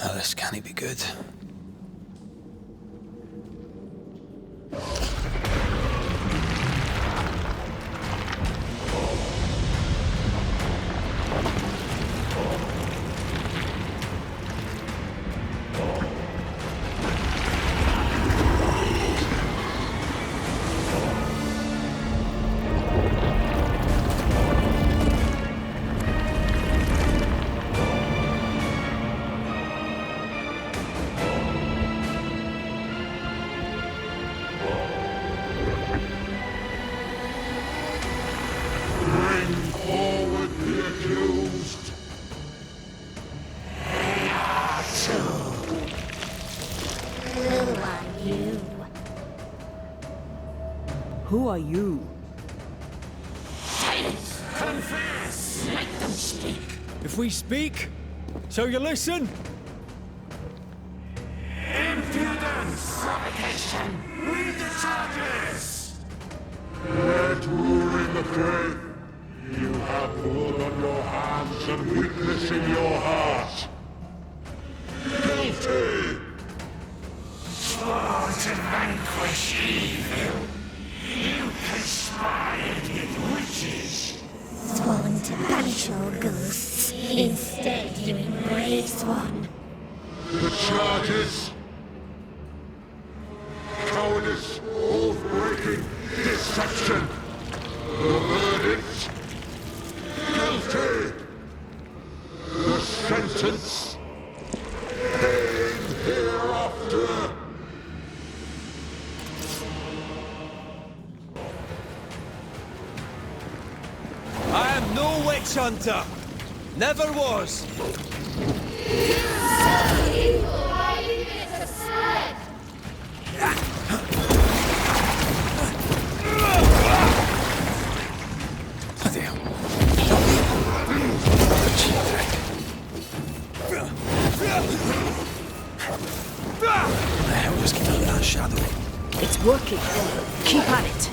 Well, this can't be good. Who are you? Confess! Make them speak! If we speak, so you listen? Impudence! Provocation! Read the charges! Let rule in the grave. You have blood on your hands and weakness in your heart. Guilty! Swore to vanquish evil. You conspired with witches. Sworn to banish all ghosts. Instead, you embrace one. The charges. Cowardice, oath-breaking, deception. The verdict. Guilty. The sentence. Pain hereafter. I am no witch hunter. Never was. Bloody hell. How the hell just came out of that shadow? It's working. Keep at it.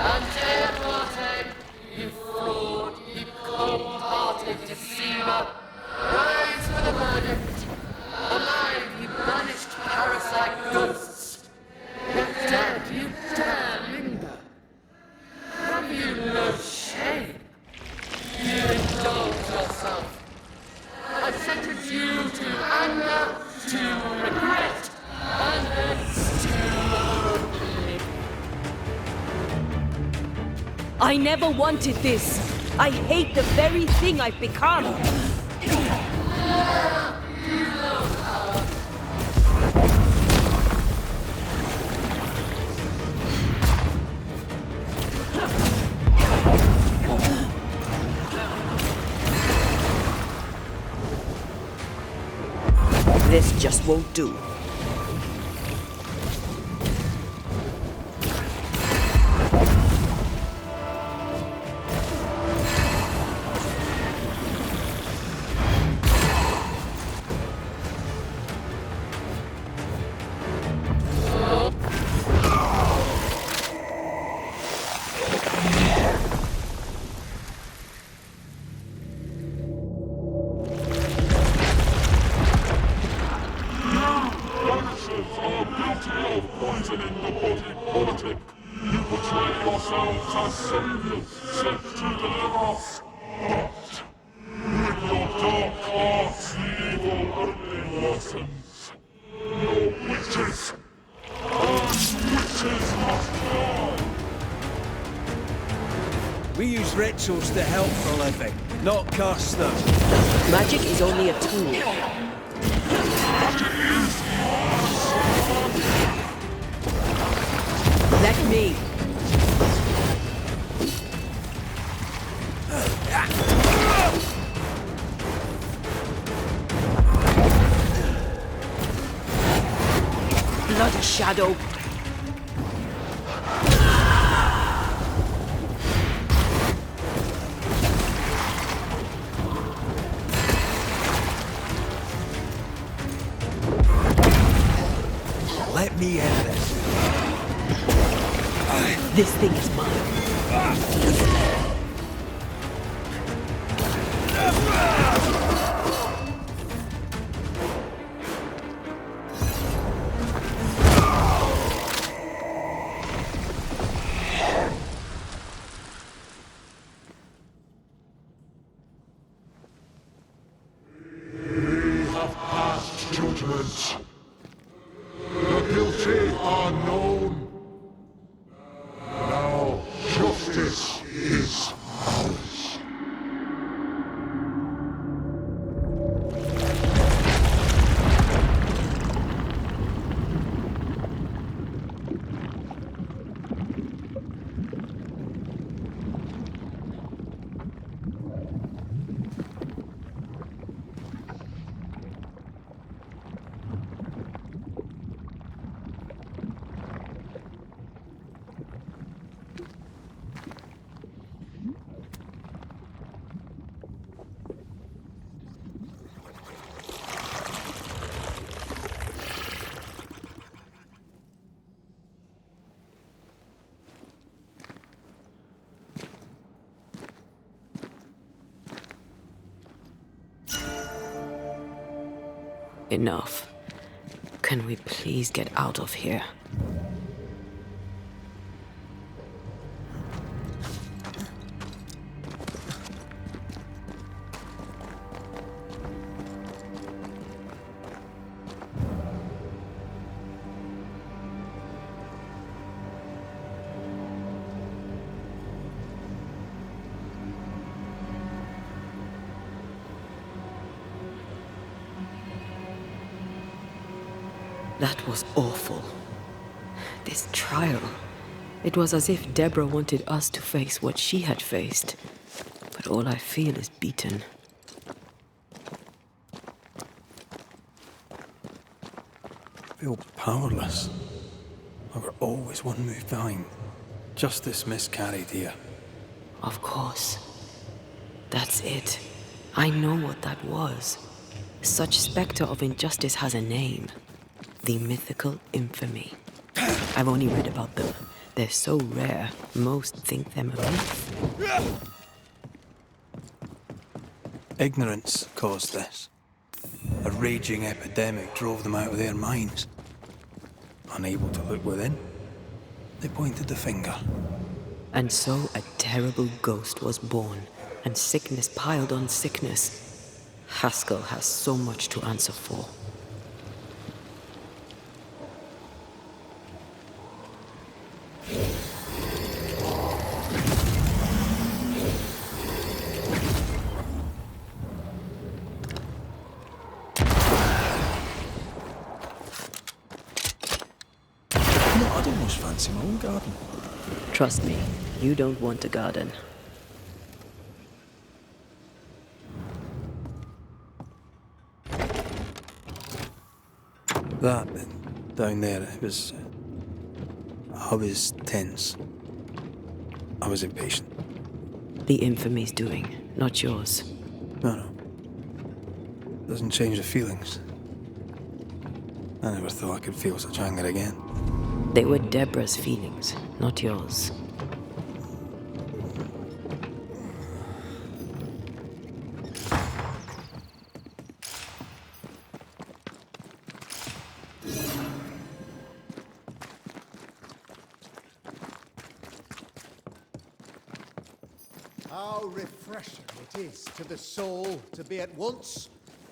Antea, you fraud, you cold-hearted deceiver! Rise for the verdict! Alive, you banished parasite ghosts! But dead, you dare linger! Have you no shame? You indulge yourself! I sentence you to anger, to regret, and thence to oblivion. I never wanted this. I hate the very thing I've become. This just won't do. Banishers are guilty of poisoning the body politic. You portray yourselves as saviors sent to deliver us. But with your dark hearts, the evil only worsens. Your witches, and witches must die. We use rituals to help for a living, not curse them. Magic is only a tool. Let me. shadow. Let me in this. This thing is mine. Judgment. The guilty are known. Now justice is ours. Enough. Can we please get out of here? That was awful. This trial. It was as if Deborah wanted us to face what she had faced. But all I feel is beaten. I feel powerless. I were always one move behind. Justice miscarried here. Of course. That's it. I know what that was. Such spectre of injustice has a name. The mythical infamy. I've only read about them. They're so rare, most think them a myth. Ignorance caused this. A raging epidemic drove them out of their minds. Unable to look within, they pointed the finger. And so a terrible ghost was born, and sickness piled on sickness. Haskell has so much to answer for. I'd almost fancy my own garden. Trust me, you don't want a garden. That down there, it was... I was tense. I was impatient. The infamy's doing, not yours. No. Doesn't change the feelings. I never thought I could feel such anger again. They were Deborah's feelings, not yours. How refreshing it is to the soul to be at once.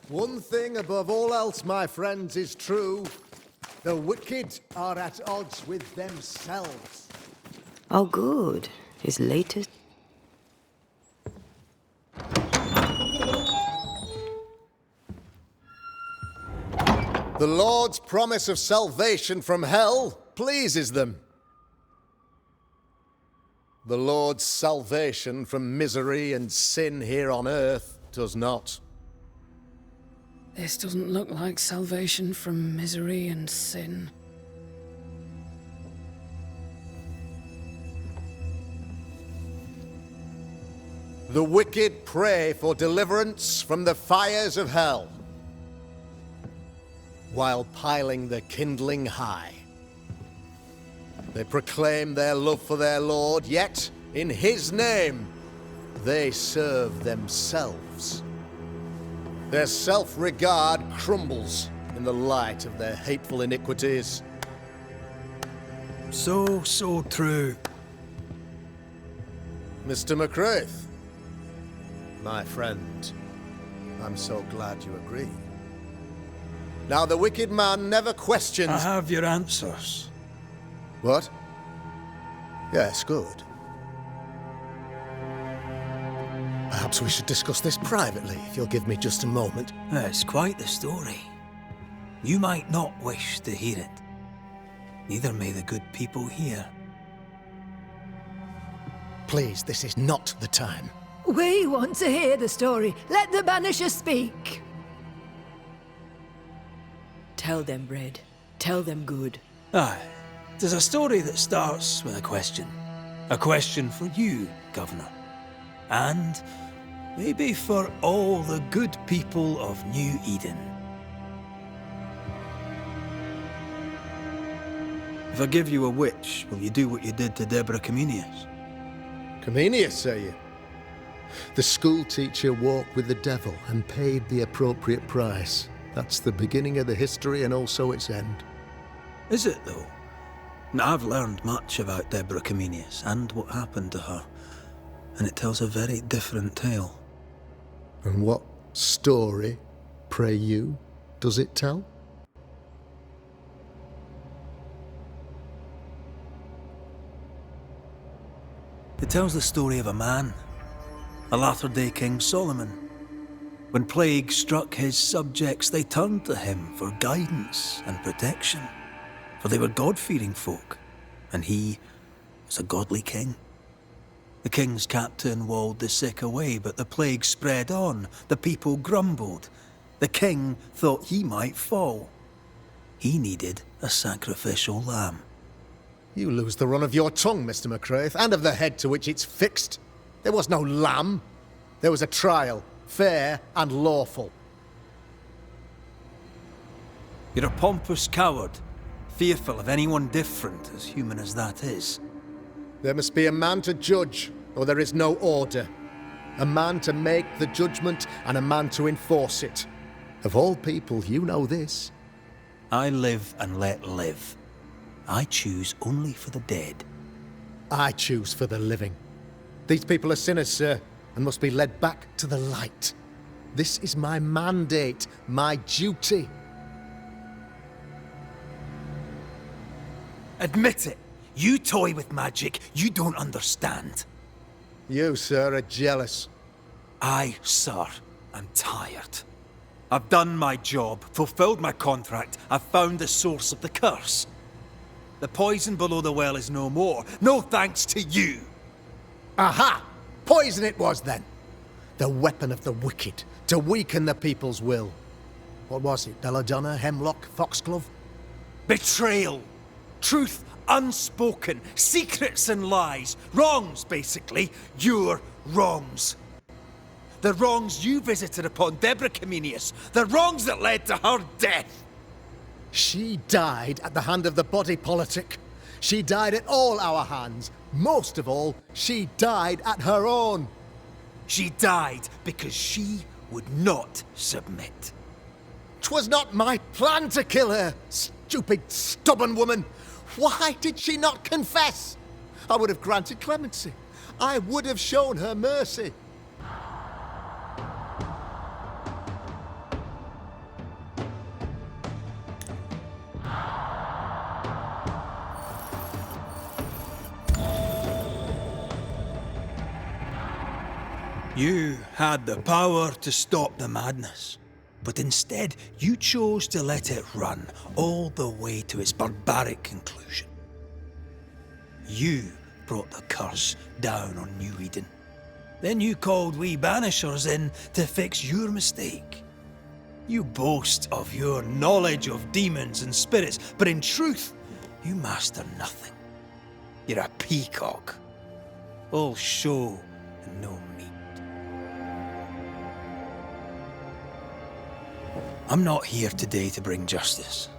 One thing above all else, my friends, is true. The wicked are at odds with themselves. Oh, good. His latest... The Lord's promise of salvation from hell pleases them. The Lord's salvation from misery and sin here on earth does not. This doesn't look like salvation from misery and sin. The wicked pray for deliverance from the fires of hell, while piling the kindling high. They proclaim their love for their Lord, yet, in his name, they serve themselves. Their self-regard crumbles in the light of their hateful iniquities. So true. Mr. McCraith, my friend, I'm so glad you agree. Now, the wicked man never questions... I have your answers. What? Yes, good. Perhaps we should discuss this privately, if you'll give me just a moment. It's quite the story. You might not wish to hear it. Neither may the good people hear. Please, this is not the time. We want to hear the story. Let the Banishers speak. Tell them, Red. Tell them good. Aye. There's a story that starts with a question. A question for you, Governor. And maybe for all the good people of New Eden. If I give you a witch, will you do what you did to Deborah Comenius? Comenius, say you? The school teacher walked with the devil and paid the appropriate price. That's the beginning of the history and also its end. Is it, though? Now, I've learned much about Deborah Comenius and what happened to her, and it tells a very different tale. And what story, pray you, does it tell? It tells the story of a man, a latter-day King Solomon. When plague struck his subjects, they turned to him for guidance and protection, for they were God-fearing folk, and he was a godly king. The king's captain walled the sick away, but the plague spread on. The people grumbled. The king thought he might fall. He needed a sacrificial lamb. You lose the run of your tongue, Mr. McCraith, and of the head to which it's fixed. There was no lamb. There was a trial, fair and lawful. You're a pompous coward, fearful of anyone different, as human as that is. There must be a man to judge, or there is no order. A man to make the judgment, and a man to enforce it. Of all people, you know this. I live and let live. I choose only for the dead. I choose for the living. These people are sinners, sir, and must be led back to the light. This is my mandate, my duty. Admit it. You toy with magic you don't understand. You, sir, are jealous. I, sir, am tired. I've done my job, fulfilled my contract, I've found the source of the curse. The poison below the well is no more, no thanks to you. Aha! Poison it was, then. The weapon of the wicked, to weaken the people's will. What was it, belladonna, hemlock, foxglove? Betrayal. Truth unspoken. Secrets and lies. Wrongs, basically. Your wrongs. The wrongs you visited upon Deborah Comenius. The wrongs that led to her death. She died at the hand of the body politic. She died at all our hands. Most of all, she died at her own. She died because she would not submit. 'Twas not my plan to kill her, stupid, stubborn woman. Why did she not confess? I would have granted clemency. I would have shown her mercy. You had the power to stop the madness, but instead you chose to let it run all the way to its barbaric conclusion. You brought the curse down on New Eden. Then you called we Banishers in to fix your mistake. You boast of your knowledge of demons and spirits, but in truth, you master nothing. You're a peacock. All show and no meat. I'm not here today to bring justice.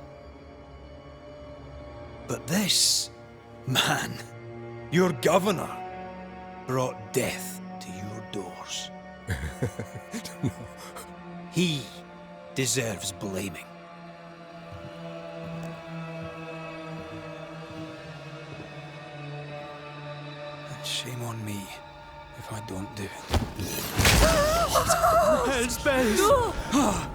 But this man, your governor, brought death to your doors. He deserves blaming. And shame on me if I don't do it. Hell's bells!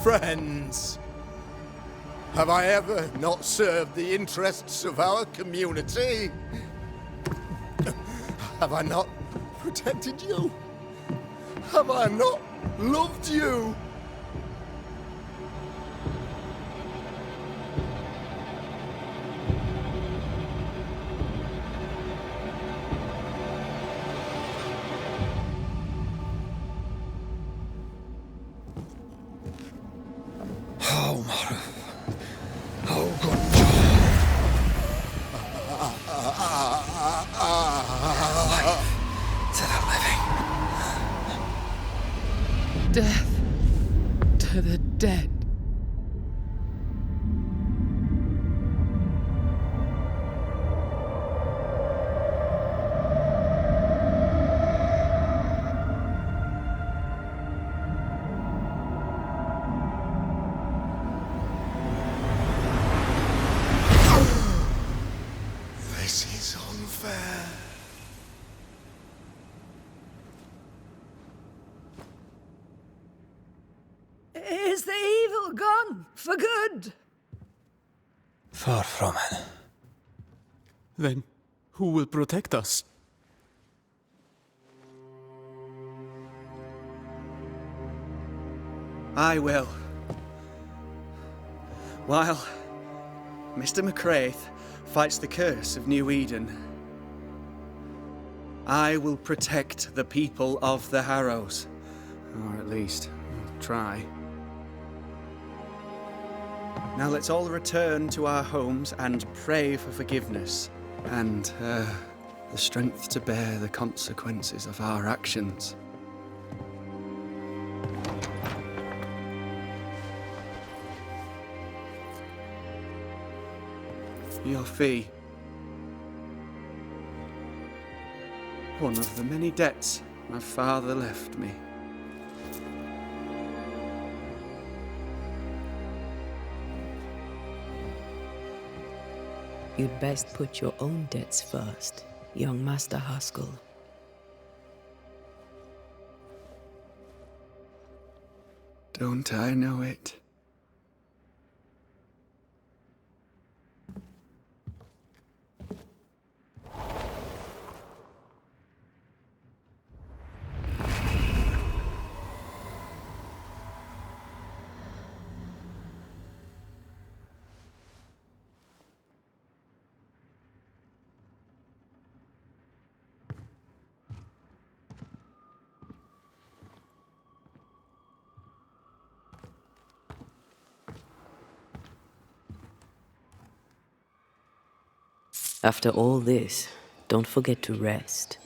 Friends, have I ever not served the interests of our community? Have I not protected you? Have I not loved you? Death to the dead. This is unfair. Is the evil gone for good? Far from it. Then who will protect us? I will. While Mr. McCraith fights the curse of New Eden, I will protect the people of the Harrows. Or at least, try. Now let's all return to our homes and pray for forgiveness and the strength to bear the consequences of our actions. Your fee. One of the many debts my father left me. You'd best put your own debts first, young Master Haskell. Don't I know it? After all this, don't forget to rest.